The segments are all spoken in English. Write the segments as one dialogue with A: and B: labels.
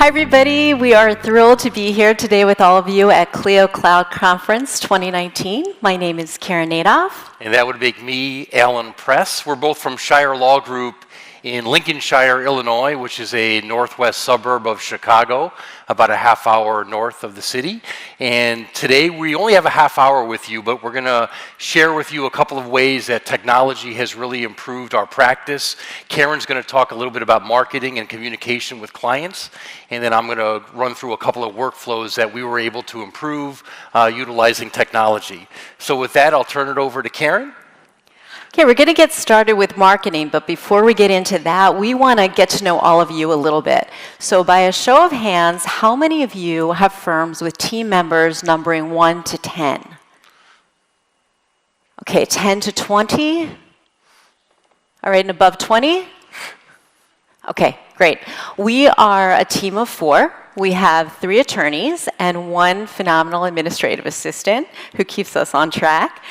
A: Hi, everybody. We are thrilled to be here today with all of you at Clio Cloud Conference 2019. My name is Caren Naidoff.
B: And that would make me Alan Press. We're both from Shire Law Group in Lincolnshire, Illinois, which is a northwest suburb of Chicago, about a half hour north of the city. And today we only have a half hour with you, but we're going to share with you a couple of ways that technology has really improved our practice. Karen's going to talk a little bit about marketing and communication with clients, and then I'm going to run through a couple of workflows that we were able to improve utilizing technology. So with that, I'll turn it over to Caren.
A: Okay, we're going to get started with marketing, but before we get into that, we want to get to know all of you a little bit. So by a show of hands, how many of you have firms with team members numbering 1 to 10? Okay, 10 to 20? All right, and above 20? Okay, great. We are a team of 4. We have 3 attorneys and 1 phenomenal administrative assistant who keeps us on track.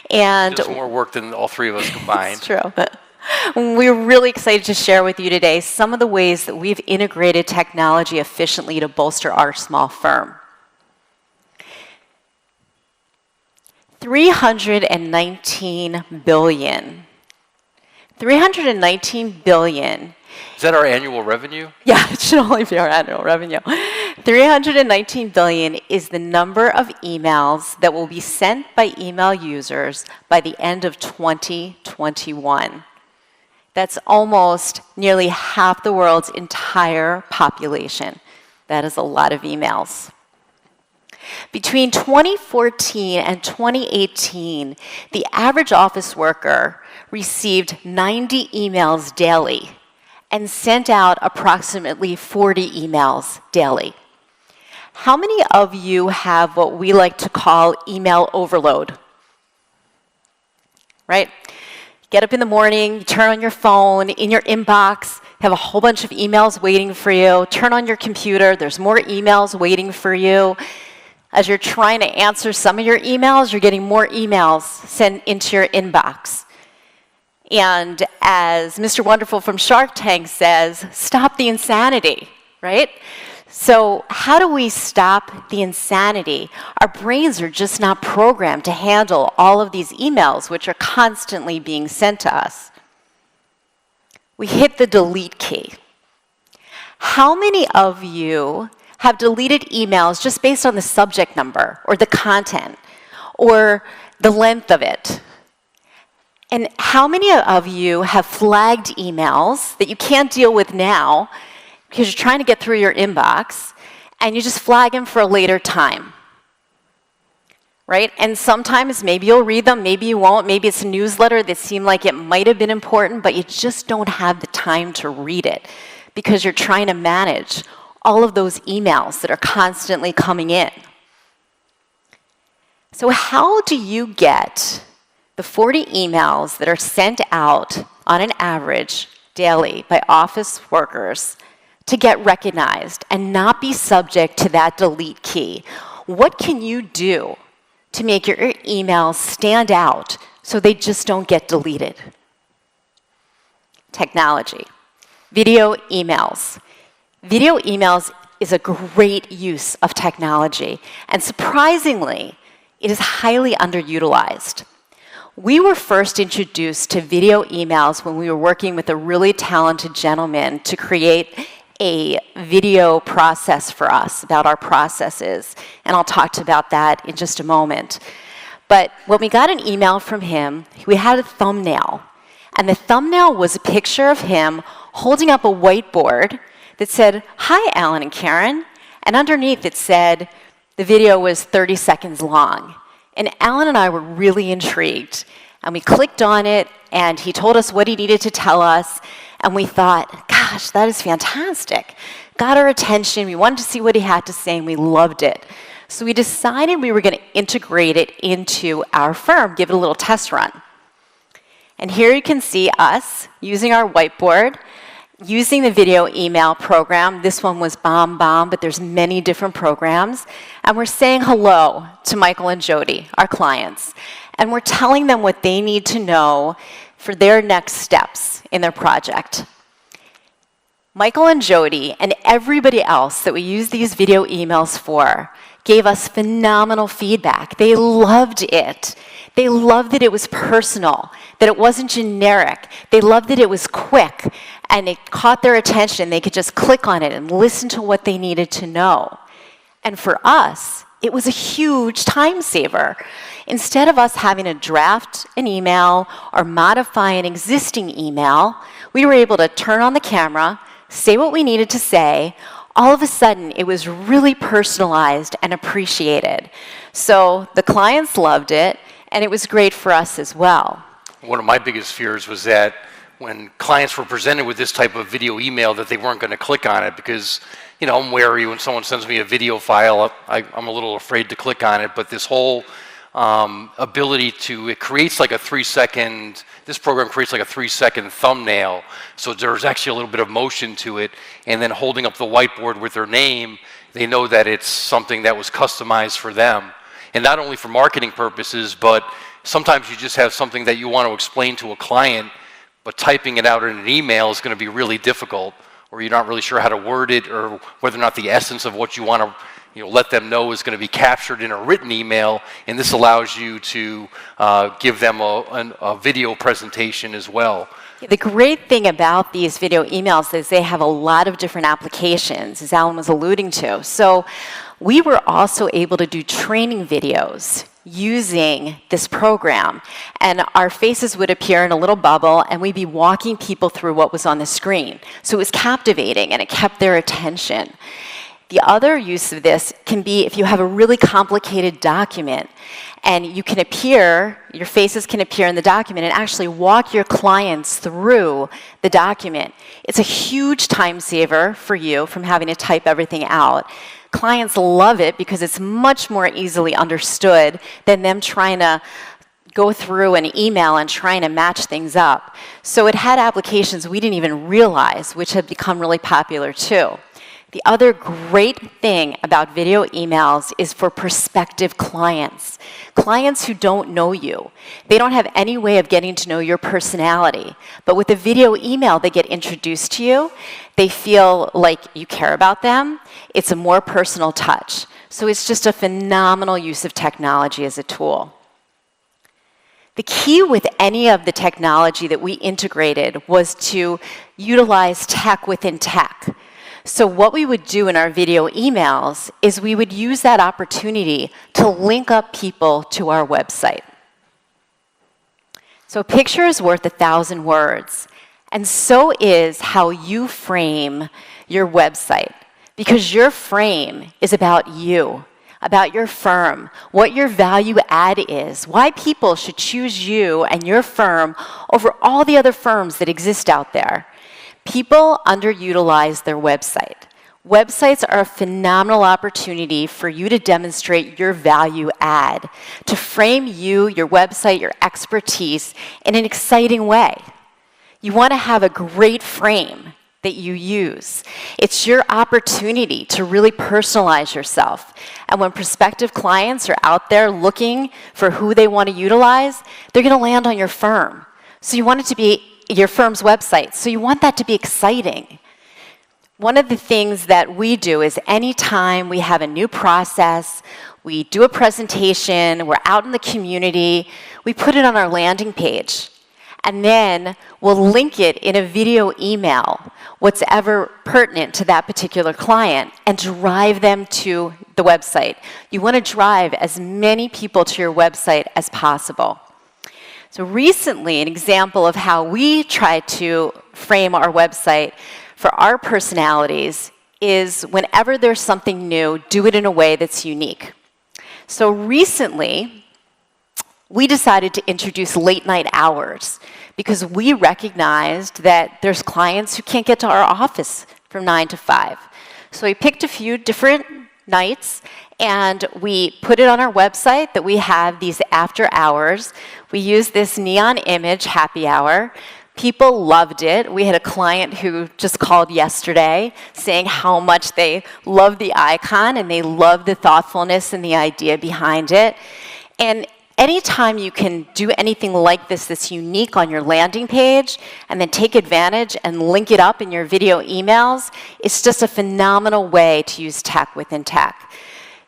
A: And
B: does more work than all 3 of us combined.
A: It's true. We're really excited to share with you today some of the ways that we've integrated technology efficiently to bolster our small firm. 319 billion. 319 billion.
B: Is that our annual revenue?
A: Yeah, it should only be our annual revenue. 319 billion is the number of emails that will be sent by email users by the end of 2021. That's almost nearly half the world's entire population. That is a lot of emails. Between 2014 and 2018, the average office worker received 90 emails daily and sent out approximately 40 emails daily. How many of you have what we like to call email overload? Right? Get up in the morning, you turn on your phone, in your inbox, have a whole bunch of emails waiting for you. Turn on your computer, there's more emails waiting for you. As you're trying to answer some of your emails, you're getting more emails sent into your inbox. And as Mr. Wonderful from Shark Tank says, stop the insanity, right? So how do we stop the insanity? Our brains are just not programmed to handle all of these emails, which are constantly being sent to us. We hit the delete key. How many of you have deleted emails just based on the subject number or the content or the length of it? And how many of you have flagged emails that you can't deal with now because you're trying to get through your inbox and you just flag them for a later time? Right? And sometimes maybe you'll read them, maybe you won't. Maybe it's a newsletter that seemed like it might have been important, but you just don't have the time to read it because you're trying to manage all of those emails that are constantly coming in. So how do you get the 40 emails that are sent out on an average daily by office workers to get recognized and not be subject to that delete key? What can you do to make your emails stand out so they just don't get deleted? Technology. Video emails. Video emails is a great use of technology, and surprisingly, it is highly underutilized. We were first introduced to video emails when we were working with a really talented gentleman to create a video process for us about our processes, and I'll talk about that in just a moment. But when we got an email from him, we had a thumbnail, and the thumbnail was a picture of him holding up a whiteboard that said, "Hi, Alan and Caren," and underneath it said the video was 30 seconds long. And Alan and I were really intrigued, and we clicked on it, and he told us what he needed to tell us, and we thought, gosh, that is fantastic. Got our attention, we wanted to see what he had to say, and we loved it. So we decided we were going to integrate it into our firm, give it a little test run. And here you can see us using our whiteboard, using the video email program. This one was BombBomb, but there's many different programs. And we're saying hello to Michael and Jody, our clients. And we're telling them what they need to know for their next steps in their project. Michael and Jody and everybody else that we use these video emails for gave us phenomenal feedback. They loved it. They loved that it was personal, that it wasn't generic. They loved that it was quick, and it caught their attention. They could just click on it and listen to what they needed to know. And for us, it was a huge time saver. Instead of us having to draft an email or modify an existing email, we were able to turn on the camera, say what we needed to say. All of a sudden, it was really personalized and appreciated. So the clients loved it, and it was great for us as well.
B: One of my biggest fears was that when clients were presented with this type of video email that they weren't going to click on it because, you know, I'm wary when someone sends me a video file, I'm a little afraid to click on it, but this whole ability to, it creates like a 3-second, this program creates like a 3-second thumbnail, so there's actually a little bit of motion to it, and then holding up the whiteboard with their name, they know that it's something that was customized for them. And not only for marketing purposes, but sometimes you just have something that you want to explain to a client, but typing it out in an email is going to be really difficult, or you're not really sure how to word it, or whether or not the essence of what you want to let them know is going to be captured in a written email, and this allows you to give them a video presentation as well.
A: The great thing about these video emails is they have a lot of different applications, as Alan was alluding to. So we were also able to do training videos using this program, and our faces would appear in a little bubble, and we'd be walking people through what was on the screen. So it was captivating, and it kept their attention. The other use of this can be if you have a really complicated document, and you can appear, your faces can appear in the document and actually walk your clients through the document. It's a huge time saver for you from having to type everything out. Clients love it because it's much more easily understood than them trying to go through an email and trying to match things up. So it had applications we didn't even realize, which have become really popular too. The other great thing about video emails is for prospective clients. Clients who don't know you. They don't have any way of getting to know your personality. But with a video email, they get introduced to you. They feel like you care about them. It's a more personal touch. So it's just a phenomenal use of technology as a tool. The key with any of the technology that we integrated was to utilize tech within tech. So what we would do in our video emails is we would use that opportunity to link up people to our website. So a picture is worth 1,000 words, and so is how you frame your website, because your frame is about you, about your firm, what your value add is, why people should choose you and your firm over all the other firms that exist out there. People underutilize their website. Websites are a phenomenal opportunity for you to demonstrate your value add, to frame you, your website, your expertise in an exciting way. You want to have a great frame that you use. It's your opportunity to really personalize yourself. And when prospective clients are out there looking for who they want to utilize, they're going to land on your firm. So you want it to be your firm's website. So you want that to be exciting. One of the things that we do is anytime we have a new process, we do a presentation, we're out in the community, we put it on our landing page. And then we'll link it in a video email, what's ever pertinent to that particular client, and drive them to the website. You want to drive as many people to your website as possible. So recently, an example of how we try to frame our website for our personalities is whenever there's something new, do it in a way that's unique. So recently, we decided to introduce LateNight Hours because we recognized that there's clients who can't get to our office from 9 to 5. So we picked a few different nights and we put it on our website that we have these after hours. We use this neon image, happy hour. People loved it. We had a client who just called yesterday saying how much they love the icon and they love the thoughtfulness and the idea behind it. And Anytime you can do anything like this that's unique on your landing page and then take advantage and link it up in your video emails, it's just a phenomenal way to use tech within tech.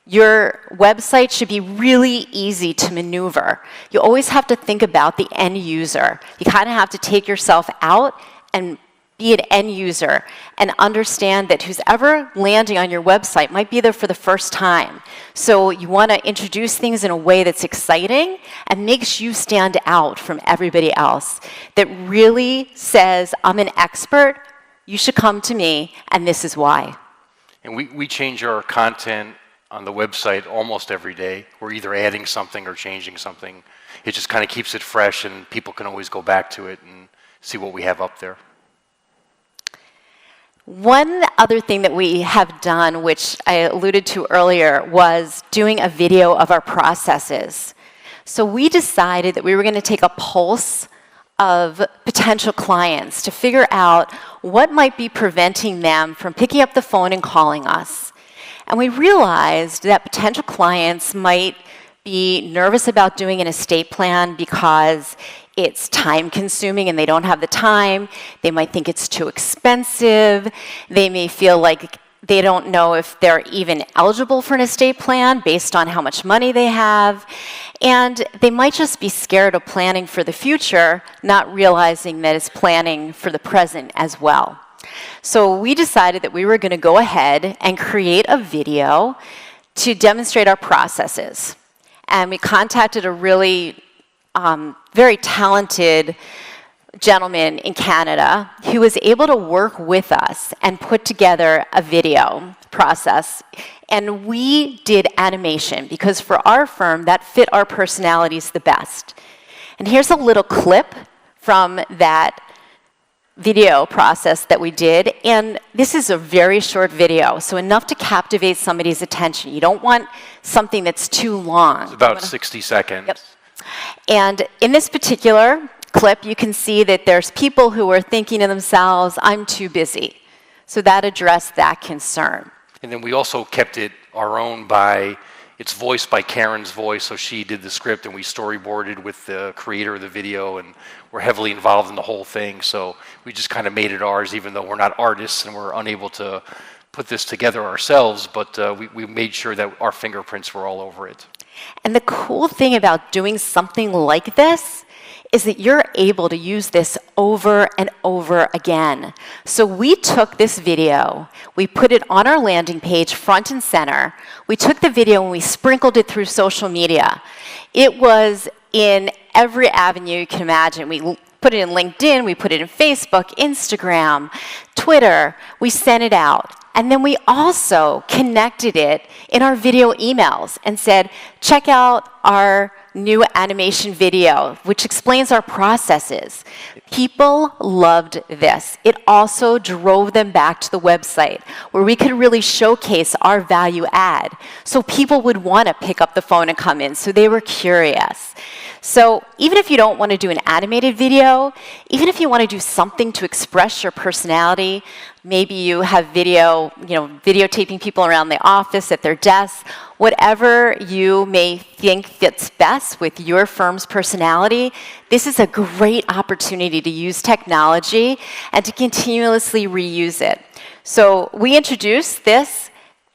A: Your website should be really easy to maneuver. You always have to think about the end user. You kind of have to take yourself out and be an end user and understand that who's ever landing on your website might be there for the first time. So you want to introduce things in a way that's exciting and makes you stand out from everybody else, that really says, I'm an expert, you should come to me, and this is why.
B: And we change our content on the website almost every day. We're either adding something or changing something. It just kind of keeps it fresh, and people can always go back to it and see what we have up there.
A: One other thing that we have done, which I alluded to earlier, was doing a video of our processes. So we decided that we were going to take a pulse of potential clients to figure out what might be preventing them from picking up the phone and calling us. And we realized that potential clients might be nervous about doing an estate plan because it's time-consuming and they don't have the time. They might think it's too expensive. They may feel like they don't know if they're even eligible for an estate plan based on how much money they have. And they might just be scared of planning for the future, not realizing that it's planning for the present as well. So we decided that we were going to go ahead and create a video to demonstrate our processes. And we contacted a really very talented gentleman in Canada who was able to work with us and put together a video process. And we did animation because for our firm, that fit our personalities the best. And here's a little clip from that video process that we did. And this is a very short video, so enough to captivate somebody's attention. You don't want something that's too long.
B: It's about 60 seconds.
A: Yep. And in this particular clip, you can see that there's people who are thinking to themselves, I'm too busy. So that addressed that concern.
B: And then we also kept it our own by, it's voiced by Caren's voice, so she did the script and we storyboarded with the creator of the video, and we're heavily involved in the whole thing. So we just kind of made it ours, even though we're not artists and we're unable to put this together ourselves, but we made sure that our fingerprints were all over it.
A: And the cool thing about doing something like this is that you're able to use this over and over again. So we took this video, we put it on our landing page front and center. We took the video and we sprinkled it through social media. It was in every avenue you can imagine. We put it in LinkedIn, we put it in Facebook, Instagram, Twitter. We sent it out. And then we also connected it in our video emails and said, check out our new animation video, which explains our processes. People loved this. It also drove them back to the website where we could really showcase our value add. So people would want to pick up the phone and come in. So they were curious. So even if you don't want to do an animated video, even if you want to do something to express your personality, maybe you have video, videotaping people around the office at their desks, whatever you may think fits best with your firm's personality, this is a great opportunity to use technology and to continuously reuse it. So we introduce this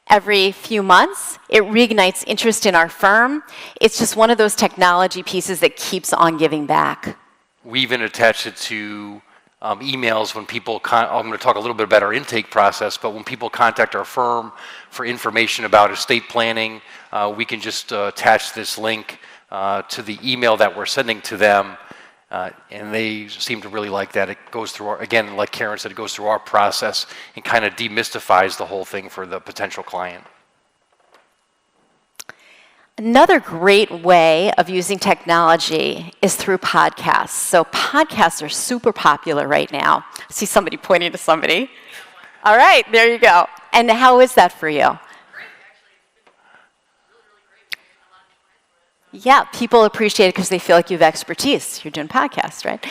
A: every few months. It reignites interest in our firm. It's just one of those technology pieces that keeps on giving back.
B: We even attach it to emails when people, I'm going to talk a little bit about our intake process, but when people contact our firm for information about estate planning, we can just attach this link to the email that we're sending to them, and they seem to really like that. It goes through, again, like Caren said, it goes through our process and kind of demystifies the whole thing for the potential client.
A: Another great way of using technology is through podcasts. So podcasts are super popular right now. I see somebody pointing to somebody. All right, there you go. And how is that for you? Yeah, people appreciate it because they feel like you have expertise. You're doing podcasts, right?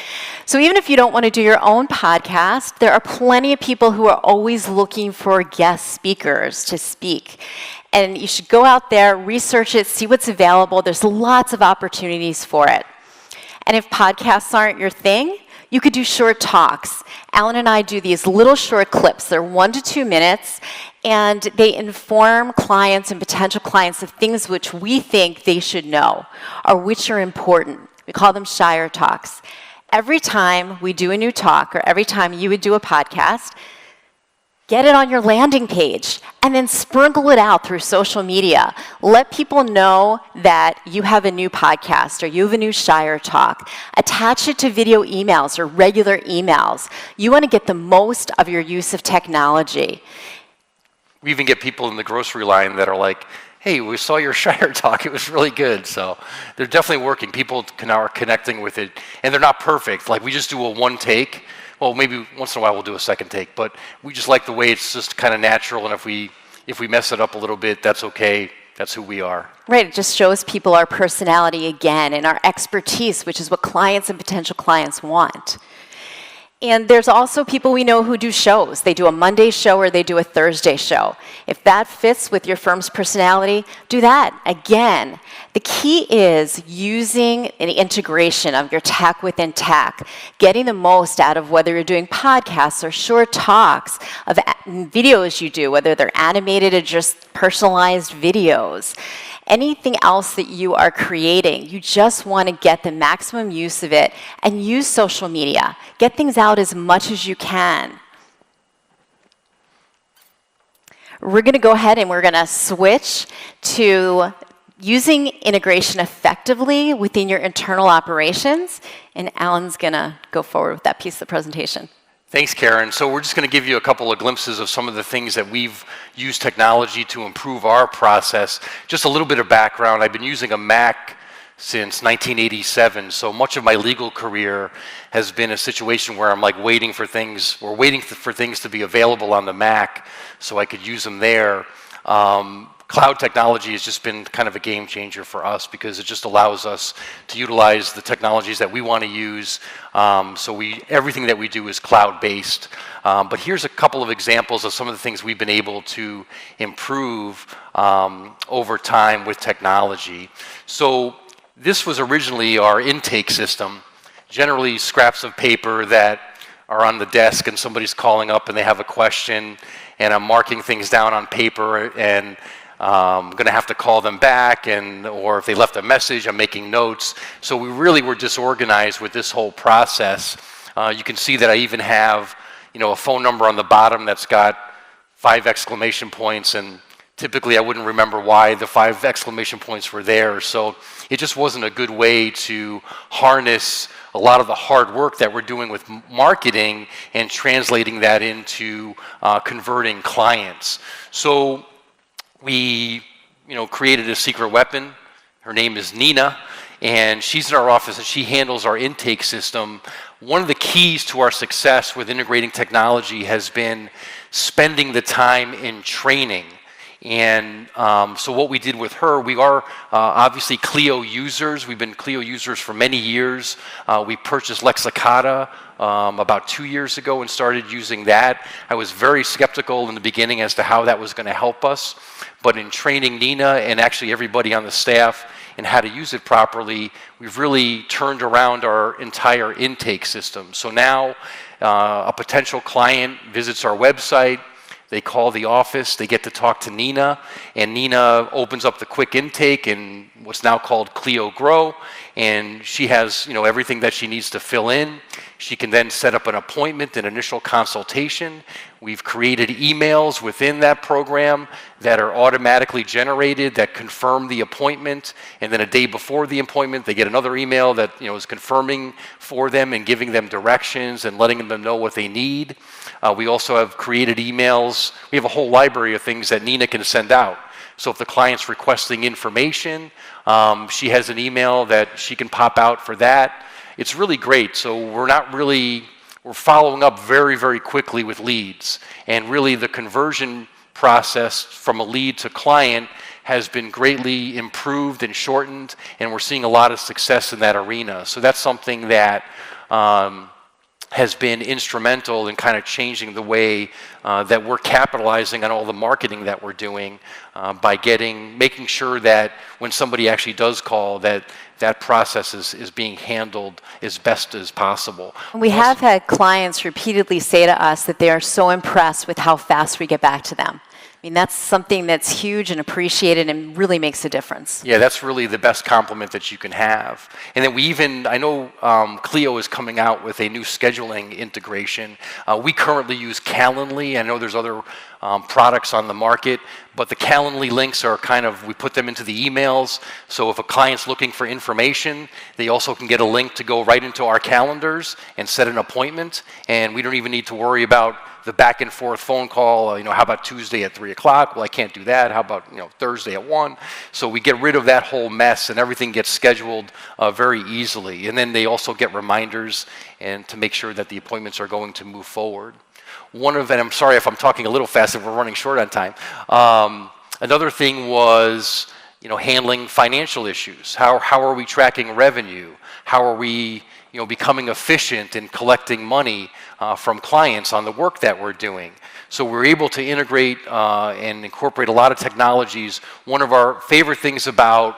A: So even if you don't want to do your own podcast, there are plenty of people who are always looking for guest speakers to speak. And you should go out there, research it, see what's available. There's lots of opportunities for it. And if podcasts aren't your thing, you could do short talks. Alan and I do these little short clips. They're 1 to 2 minutes, and they inform clients and potential clients of things which we think they should know or which are important. We call them Shire talks. Every time we do a new talk, or every time you would do a podcast, get it on your landing page and then sprinkle it out through social media. Let people know that you have a new podcast or you have a new Shire talk. Attach it to video emails or regular emails. You want to get the most of your use of technology.
B: We even get people in the grocery line that are like, hey, we saw your Shire talk, it was really good. So they're definitely working. People are connecting with it, and they're not perfect. Like, we just do a one take. Well, maybe once in a while we'll do a second take, but we just like the way it's just kind of natural, and if we mess it up a little bit, that's okay. That's who we are.
A: Right, it just shows people our personality again and our expertise, which is what clients and potential clients want. And there's also people we know who do shows. They do a Monday show or they do a Thursday show. If that fits with your firm's personality, do that. Again, the key is using an integration of your tech within tech, getting the most out of whether you're doing podcasts or short talks, of videos you do, whether they're animated or just personalized videos. Anything else that you are creating, you just want to get the maximum use of it and use social media. Get things out as much as you can. We're going to go ahead and we're going to switch to using integration effectively within your internal operations. And Alan's going to go forward with that piece of the presentation.
B: Thanks, Caren. So we're just going to give you a couple of glimpses of some of the things that we've used technology to improve our process. Just a little bit of background. I've been using a Mac since 1987, so much of my legal career has been a situation where I'm like waiting for things to be available on the Mac so I could use them there. Cloud technology has just been kind of a game changer for us because it just allows us to utilize the technologies that we want to use. Everything that we do is cloud-based. But here's a couple of examples of some of the things we've been able to improve over time with technology. So this was originally our intake system, generally scraps of paper that are on the desk and somebody's calling up and they have a question, and I'm marking things down on paper, and I'm going to have to call them back, or if they left a message, I'm making notes. So we really were disorganized with this whole process. You can see that I even have, a phone number on the bottom that's got 5 exclamation points, and typically I wouldn't remember why the 5 exclamation points were there. So it just wasn't a good way to harness a lot of the hard work that we're doing with marketing and translating that into converting clients. So we, created a secret weapon. Her name is Nina, and she's in our office, and she handles our intake system. One of the keys to our success with integrating technology has been spending the time in training. And so what we did with her, we are obviously Clio users. We've been Clio users for many years. We purchased Lexicata about 2 years ago and started using that. I was very skeptical in the beginning as to how that was going to help us. But in training Nina and actually everybody on the staff in how to use it properly, we've really turned around our entire intake system. So now a potential client visits our website, they call the office, they get to talk to Nina, and Nina opens up the quick intake in what's now called Clio Grow, and she has everything that she needs to fill in. She can then set up an appointment, an initial consultation. We've created emails within that program that are automatically generated that confirm the appointment, and then a day before the appointment they get another email that is confirming for them and giving them directions and letting them know what they need. We also have created emails. We have a whole library of things that Nina can send out. So if the client's requesting information, she has an email that she can pop out for that. It's really great. So we're following up very, very quickly with leads. And really the conversion process from a lead to client has been greatly improved and shortened, and we're seeing a lot of success in that arena. So that's something that has been instrumental in kind of changing the way that we're capitalizing on all the marketing that we're doing by making sure that when somebody actually does call, that process is being handled as best as possible.
A: We have had clients repeatedly say to us that they are so impressed with how fast we get back to them. I mean, that's something that's huge and appreciated and really makes a difference.
B: Yeah, that's really the best compliment that you can have. And then I know Clio is coming out with a new scheduling integration. We currently use Calendly. I know there's other products on the market, but the Calendly links are we put them into the emails. So if a client's looking for information, they also can get a link to go right into our calendars and set an appointment. And we don't even need to worry about the back and forth phone call, how about Tuesday at 3 o'clock? Well, I can't do that. How about, Thursday at 1? So we get rid of that whole mess and everything gets scheduled very easily. And then they also get reminders and to make sure that the appointments are going to move forward. And I'm sorry if I'm talking a little fast if we're running short on time. Another thing was, handling financial issues. How are we tracking revenue? How are we, becoming efficient in collecting money from clients on the work that we're doing? So we're able to integrate and incorporate a lot of technologies. One of our favorite things about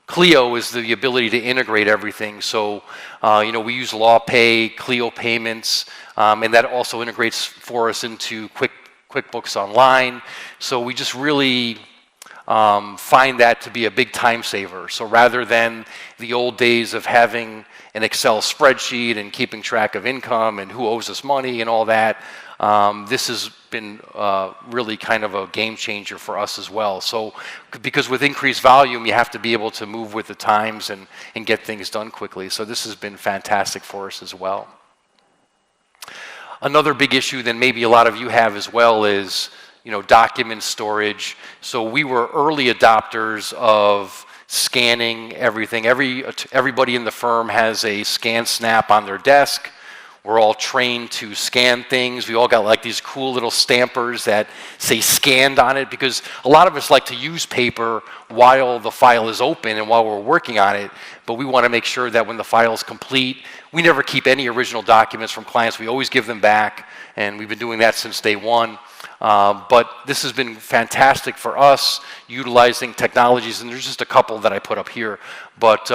B: Clio is the ability to integrate everything. So, we use LawPay, Clio payments, and that also integrates for us into QuickBooks Online. So we just really find that to be a big time saver. So rather than the old days of having an Excel spreadsheet and keeping track of income and who owes us money and all that, this has been really kind of a game changer for us as well. So because with increased volume, you have to be able to move with the times and get things done quickly. So this has been fantastic for us as well. Another big issue that maybe a lot of you have as well is document storage. So we were early adopters of scanning everything. Everybody in the firm has a ScanSnap on their desk. We're all trained to scan things. We all got these cool little stampers that say scanned on it because a lot of us like to use paper while the file is open and while we're working on it, but we want to make sure that when the file is complete, we never keep any original documents from clients. We always give them back, and we've been doing that since day one. But this has been fantastic for us, utilizing technologies, and there's just a couple that I put up here. But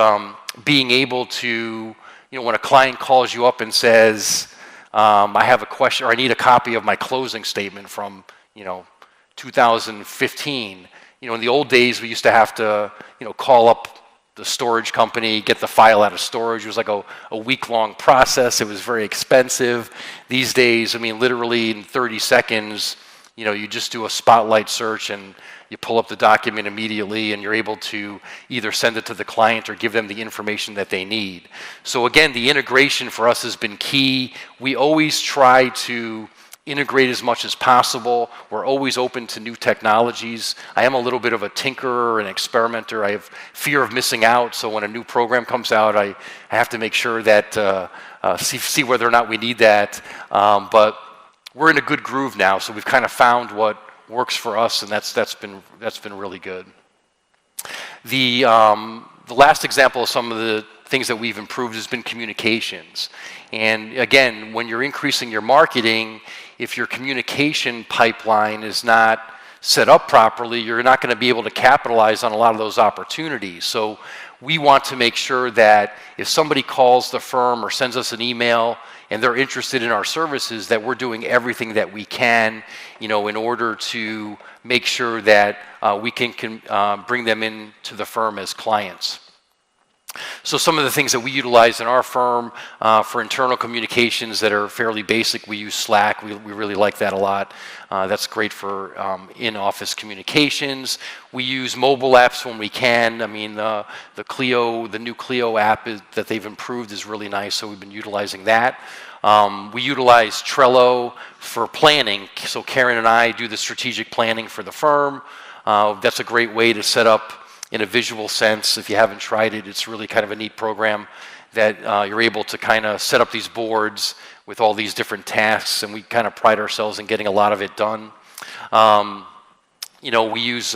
B: being able to, when a client calls you up and says, I have a question, or I need a copy of my closing statement from, 2015. In the old days, we used to have to, call up the storage company, get the file out of storage. It was like a week-long process. It was very expensive. These days, literally in 30 seconds, you just do a spotlight search and you pull up the document immediately and you're able to either send it to the client or give them the information that they need. So again, the integration for us has been key. We always try to integrate as much as possible. We're always open to new technologies. I am a little bit of a tinkerer and experimenter. I have fear of missing out, so when a new program comes out, I have to make sure that, see whether or not we need that. But we're in a good groove now, so we've kind of found what works for us, and that's been really good. The last example of some of the things that we've improved has been communications. And again, when you're increasing your marketing, if your communication pipeline is not set up properly, you're not going to be able to capitalize on a lot of those opportunities. So we want to make sure that if somebody calls the firm or sends us an email and they're interested in our services, that we're doing everything that we can, in order to make sure that we can bring them into the firm as clients. So some of the things that we utilize in our firm for internal communications that are fairly basic, we use Slack. We really like that a lot. That's great for in-office communications. We use mobile apps when we can. The new Clio app that they've improved is really nice, so we've been utilizing that. We utilize Trello for planning. So Caren and I do the strategic planning for the firm. That's a great way to set up in a visual sense. If you haven't tried it, it's really kind of a neat program that you're able to kind of set up these boards with all these different tasks, and we kind of pride ourselves in getting a lot of it done. We use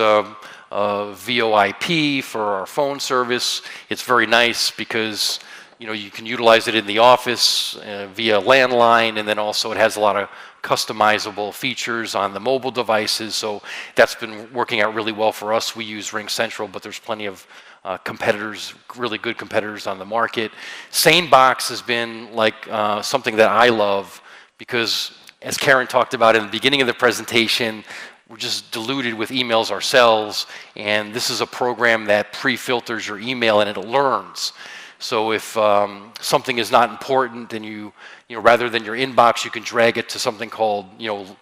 B: VoIP for our phone service. It's very nice because you can utilize it in the office via landline, and then also it has a lot of customizable features on the mobile devices. So that's been working out really well for us. We use Ring Central, but there's plenty of competitors, really good competitors on the market. SaneBox has been like something that I love because, as Caren talked about in the beginning of the presentation, we're just diluted with emails ourselves, and this is a program that pre-filters your email and it learns. So if something is not important, then you rather than your inbox, you can drag it to something called,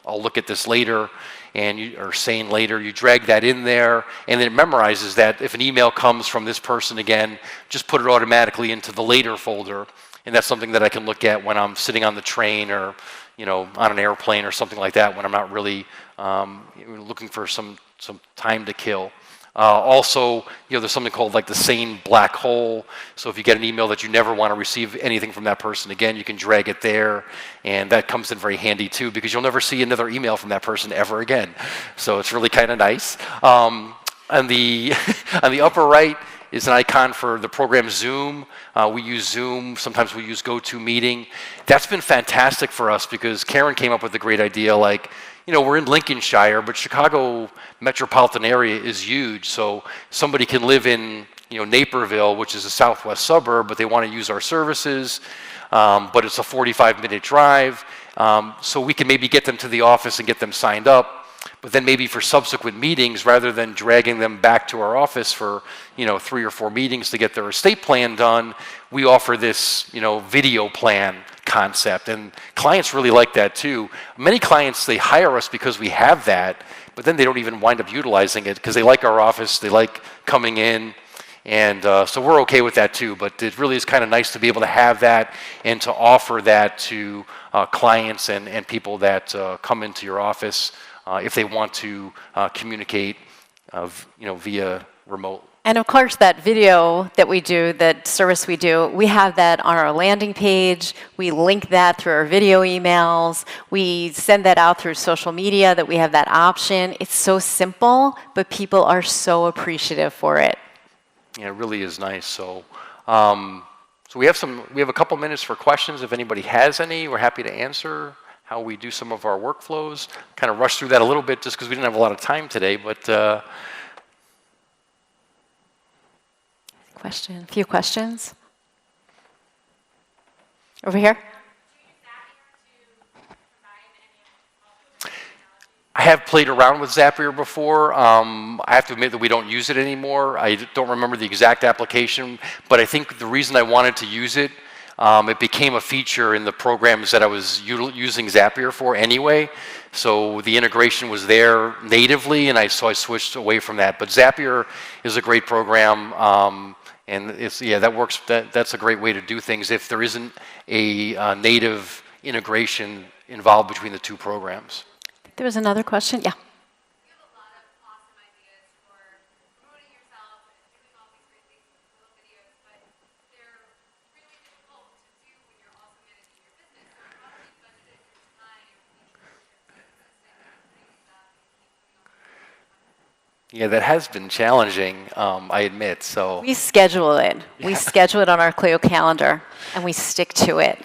B: I'll look at this later, or Sane later. You drag that in there, and then it memorizes that if an email comes from this person again, just put it automatically into the later folder, and that's something that I can look at when I'm sitting on the train or on an airplane or something like that when I'm not really looking for some time to kill. Also, there's something called like the Sane black hole. So if you get an email that you never want to receive anything from that person again, you can drag it there, and that comes in very handy too because you'll never see another email from that person ever again. So it's really kind of nice. On the on the upper right is an icon for the program Zoom. We use Zoom. Sometimes we use GoToMeeting. That's been fantastic for us because Caren came up with a great idea. Like, we're in Lincolnshire, but Chicago metropolitan area is huge. So somebody can live in, Naperville, which is a southwest suburb, but they want to use our services, but it's a 45-minute drive. So we can maybe get them to the office and get them signed up. But then maybe for subsequent meetings, rather than dragging them back to our office for 3 or 4 meetings to get their estate plan done, we offer this video plan concept, and clients really like that too. Many clients, they hire us because we have that, but then they don't even wind up utilizing it because they like our office, they like coming in, and so we're okay with that too. But it really is kind of nice to be able to have that and to offer that to clients and people that come into your office if they want to communicate via remote.
A: And of course, that video that we do, that service we do, we have that on our landing page. We link that through our video emails. We send that out through social media, that we have that option. It's so simple, but people are so appreciative for it.
B: Yeah, it really is nice. So we have a couple minutes for questions. If anybody has any, we're happy to answer how we do some of our workflows. Kind of rushed through that a little bit just because we didn't have a lot of time today, but
A: a few questions. Over here.
B: I have played around with Zapier before. I have to admit that we don't use it anymore. I don't remember the exact application, but I think the reason I wanted to use it, it became a feature in the programs that I was using Zapier for anyway. So the integration was there natively, and so I switched away from that. But Zapier is a great program. And that works. That's a great way to do things if there isn't a native integration involved between the two programs.
A: There was another question. Yeah.
C: You have a lot of awesome ideas for promoting yourself and doing all these great things with little videos, but they're really difficult to do when you're also managing your business. So how do you budget your time in terms of consistent putting stuff and keep putting on?
B: Yeah, that has been challenging, I admit. So
A: We schedule it.
B: Yeah.
A: We schedule it on our Clio calendar, and we stick to it.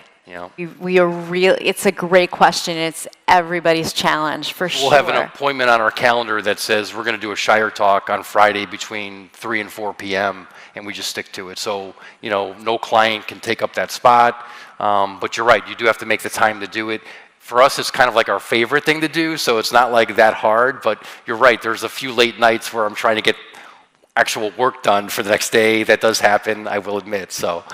A: We are real. It's a great question. It's everybody's challenge for sure.
B: We'll have an appointment on our calendar that says we're going to do a Shire talk on Friday between 3 and 4 p.m. and we just stick to it. So no client can take up that spot. But you're right. You do have to make the time to do it. For us, it's kind of like our favorite thing to do, so it's not like that hard, but you're right, there's a few late nights where I'm trying to get actual work done for the next day. That does happen, I will admit. So,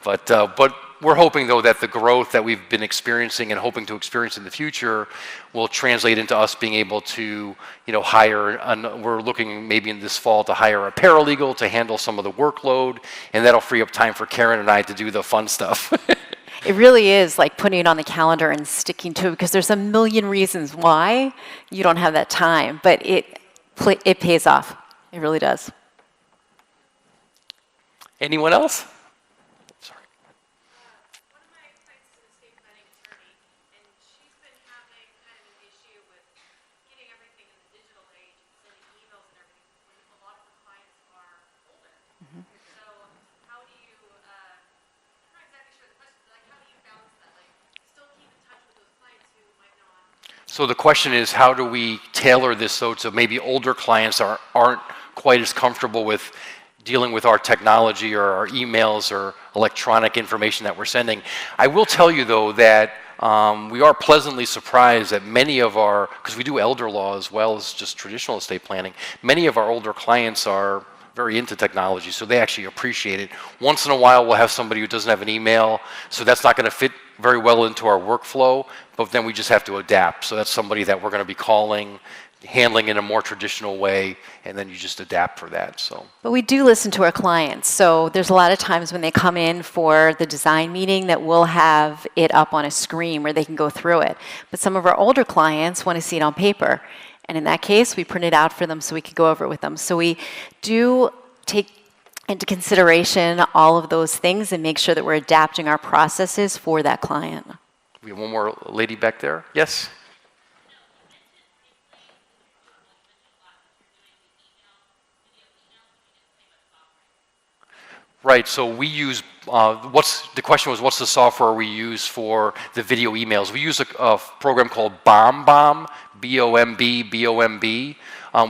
B: but we're hoping, though, that the growth that we've been experiencing and hoping to experience in the future will translate into us being able to, hire, we're looking maybe in this fall to hire a paralegal to handle some of the workload, and that'll free up time for Caren and I to do the fun stuff.
A: It really is like putting it on the calendar and sticking to it, because there's a million reasons why you don't have that time, but it pays off. It really does.
B: Anyone else? Sorry.
C: One of my clients is an estate planning attorney, and she's been having kind of an issue with getting everything in the digital age and sending emails and everything when a lot of her clients are older. So how do you
B: So the question is, how do we tailor this so maybe older clients aren't quite as comfortable with dealing with our technology or our emails or electronic information that we're sending? I will tell you, though, that we are pleasantly surprised that many of our, because we do elder law as well as just traditional estate planning, many of our older clients are very into technology, so they actually appreciate it. Once in a while, we'll have somebody who doesn't have an email, so that's not going to fit very well into our workflow, but then we just have to adapt. So that's somebody that we're going to be calling, handling in a more traditional way, and then you just adapt for that. So.
A: But we do listen to our clients. So there's a lot of times when they come in for the design meeting that we'll have it up on a screen where they can go through it. But some of our older clients want to see it on paper. And in that case, we print it out for them so we could go over it with them. So we do take into consideration all of those things and make sure that we're adapting our processes for that client.
B: We have one more lady back there. Yes? Right, so we use, the question was, what's the software we use for the video emails? We use a program called BombBomb, B-O-M-B.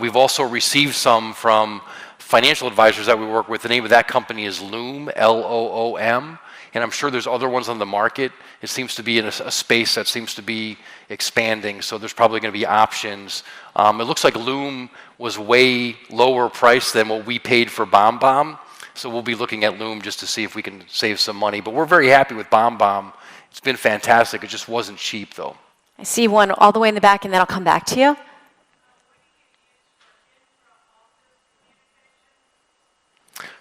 B: We've also received some from financial advisors that we work with. The name of that company is Loom, L-O-O-M, and I'm sure there's other ones on the market. It seems to be in a space that seems to be expanding, so there's probably going to be options. It looks like Loom was way lower priced than what we paid for BombBomb. So we'll be looking at Loom just to see if we can save some money. But we're very happy with BombBomb. It's been fantastic. It just wasn't cheap, though.
A: I see one all the way in the back, and then I'll come back to you.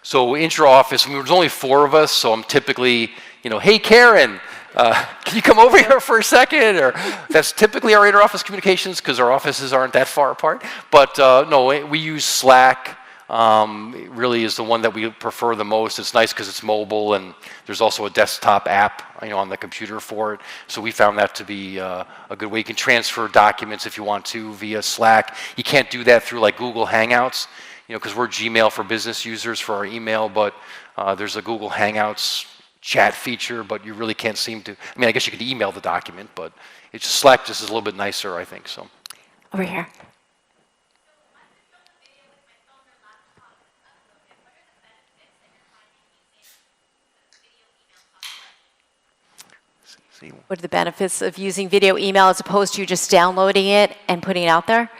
B: So intra-office, there's only 4 of us, so I'm typically, hey, Caren, can you come over here for a second? Or that's typically our inter-office communications because our offices aren't that far apart. But no, we use Slack. It really is the one that we prefer the most. It's nice because it's mobile, and there's also a desktop app, on the computer for it. So we found that to be a good way. You can transfer documents if you want to via Slack. You can't do that through like Google Hangouts, because we're Gmail for business users for our email, but there's a Google Hangouts chat feature, but you really can't seem to. I guess you could email the document, but Slack just is a little bit nicer, I think. So.
A: Over here. What are the benefits of using video email as opposed to just downloading it and putting it out there?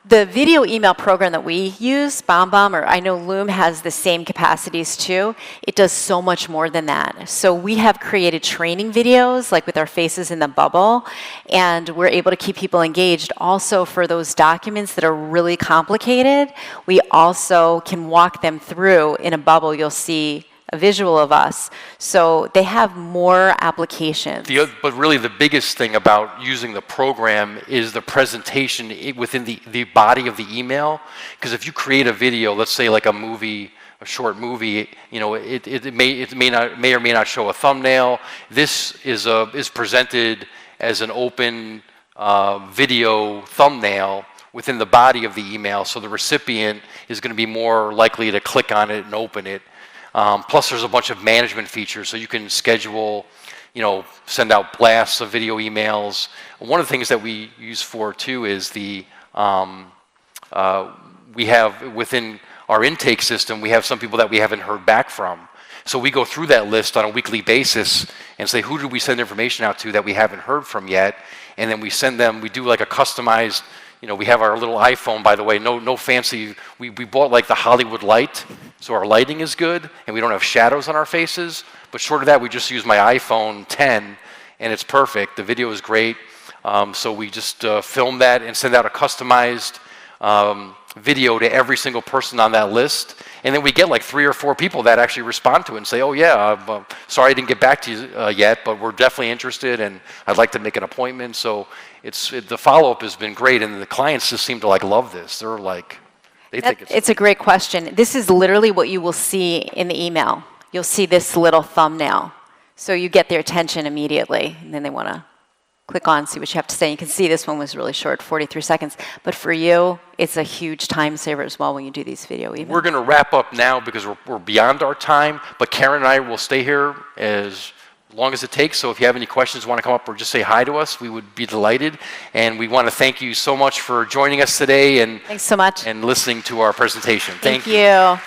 A: The video email program that we use, BombBomb, or I know Loom has the same capacities too, it does so much more than that. So we have created training videos, like with our faces in the bubble, and we're able to keep people engaged. Also, for those documents that are really complicated, we also can walk them through in a bubble. You'll see a visual of us. So they have more applications.
B: But really the biggest thing about using the program is the presentation within the body of the email. Because if you create a video, let's say like a movie, a short movie, it may or may not show a thumbnail. This is presented as an open video thumbnail within the body of the email, so the recipient is going to be more likely to click on it and open it. Plus, there's a bunch of management features, so you can schedule, send out blasts of video emails. One of the things that we use for too is we have within our intake system, we have some people that we haven't heard back from. So we go through that list on a weekly basis and say, who did we send information out to that we haven't heard from yet? And then we send them, we do like a customized, we have our little iPhone, by the way, no fancy, we bought like the Hollywood light, so our lighting is good, and we don't have shadows on our faces, but short of that, we just use my iPhone 10, and it's perfect. The video is great, so we just film that and send out a customized video to every single person on that list, and then we get like 3 or 4 people that actually respond to it and say, oh yeah, I'm sorry I didn't get back to you yet, but we're definitely interested, and I'd like to make an appointment. So the follow-up has been great, and the clients just seem to love this. They're like, they think
A: it's a great question. This is literally what you will see in the email. You'll see this little thumbnail. So you get their attention immediately, and then they want to click on, see what you have to say. You can see this one was really short, 43 seconds. But for you, it's a huge time saver as well when you do these video emails.
B: We're going to wrap up now because we're beyond our time, but Caren and I will stay here as long as it takes. So if you have any questions, want to come up or just say hi to us, we would be delighted. And we want to thank you so much for joining us today and
A: Thanks so much.
B: and listening to our presentation.
A: Thank you.